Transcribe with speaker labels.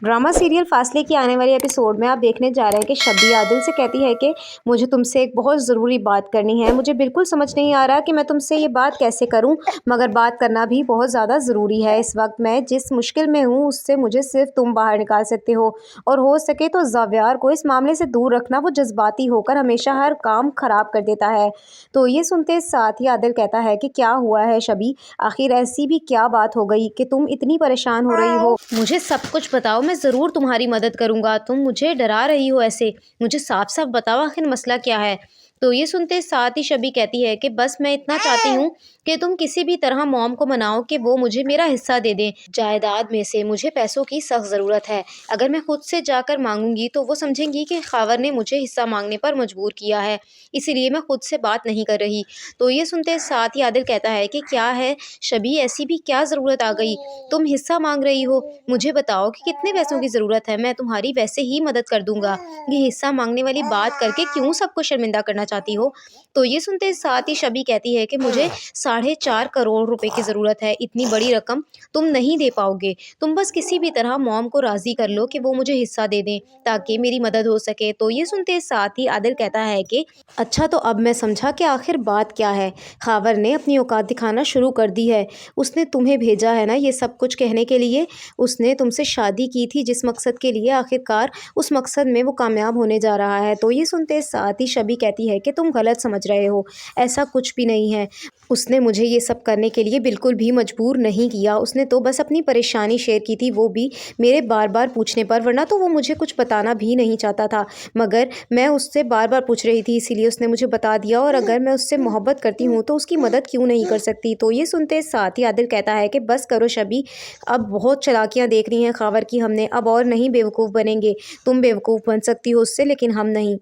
Speaker 1: Drama serial फासले की आने वाले एपिसोड में आप देखने जा रहे हैं कि शब्बी आदिल से कहती है कि मुझे तुमसे एक बहुत ज़रूरी बात करनी है। मुझे बिल्कुल समझ नहीं आ रहा कि मैं तुमसे ये बात कैसे करूं, मगर बात करना भी बहुत ज़्यादा ज़रूरी है। इस वक्त मैं जिस मुश्किल में हूं उससे मुझे सिर्फ तुम बाहर निकाल सकते हो, और हो सके तो ज़ाव्यार को इस मामले से दूर रखना। वो जज्बाती होकर हमेशा हर काम ख़राब कर देता है। तो ये सुनते साथ ही आदिल कहता है कि क्या हुआ है शबी, आखिर ऐसी भी क्या बात हो गई कि तुम इतनी परेशान हो रही हो? मुझे सब कुछ बताओ, मैं ज़रूर तुम्हारी मदद करूँगा। तुम मुझे डरा रही हो ऐसे, मुझे साफ-साफ बताओ आखिर मसला क्या है? तो ये सुनते साथ ही शबी कहती है कि बस मैं इतना चाहती हूँ कि तुम किसी भी तरह मॉम को मनाओ कि वो मुझे मेरा हिस्सा दे दें। जायदाद में से मुझे पैसों की सख्त ज़रूरत है। अगर मैं खुद से जाकर मांगूंगी तो वो समझेंगी कि खावर ने मुझे हिस्सा मांगने पर मजबूर किया है, इसीलिए मैं खुद से बात नहीं कर रही। तो ये सुनते साथ ही आदिल कहता है कि क्या है शबी, ऐसी भी क्या ज़रूरत आ गई? तुम हिस्सा मांग रही हो, मुझे बताओ कि कितने पैसों की ज़रूरत है, मैं तुम्हारी वैसे ही मदद कर दूंगा। ये हिस्सा मांगने वाली बात करके क्यों सबको शर्मिंदा करना चाहती हो? तो ये सुनते साथ ही शबी कहती है कि मुझे 4.5 करोड़ रुपए की ज़रूरत है। इतनी बड़ी रकम तुम नहीं दे पाओगे। तुम बस किसी भी तरह मॉम को राज़ी कर लो कि वो मुझे हिस्सा दे दें ताकि मेरी मदद हो सके। तो ये सुनते साथ ही आदिल कहता है कि अच्छा, तो अब मैं समझा कि आखिर बात क्या है। खावर ने अपनी औकात दिखाना शुरू कर दी है। उसने तुम्हें भेजा है ना ये सब कुछ कहने के लिए। उसने तुमसे शादी की थी जिस मकसद के लिए, आखिरकार उस मकसद में वो कामयाब होने जा रहा है। तो ये सुनते साथ ही शबी कहती है कि तुम गलत समझ रहे हो, ऐसा कुछ भी नहीं है। उसने मुझे ये सब करने के लिए बिल्कुल भी मजबूर नहीं किया। उसने तो बस अपनी परेशानी शेयर की थी, वो भी मेरे बार बार पूछने पर, वरना तो वो मुझे कुछ बताना भी नहीं चाहता था। मगर मैं उससे बार बार पूछ रही थी, इसीलिए उसने मुझे बता दिया। और अगर मैं उससे मोहब्बत करती हूँ तो उसकी मदद क्यों नहीं कर सकती? तो ये सुनते साथ ही आदिल कहता है कि बस करो शबी, अब बहुत चालाकियाँ देख रही हैं खावर की हमने, अब और नहीं बेवकूफ़ बनेंगे। तुम बेवकूफ़ बन सकती हो उससे, लेकिन हम नहीं।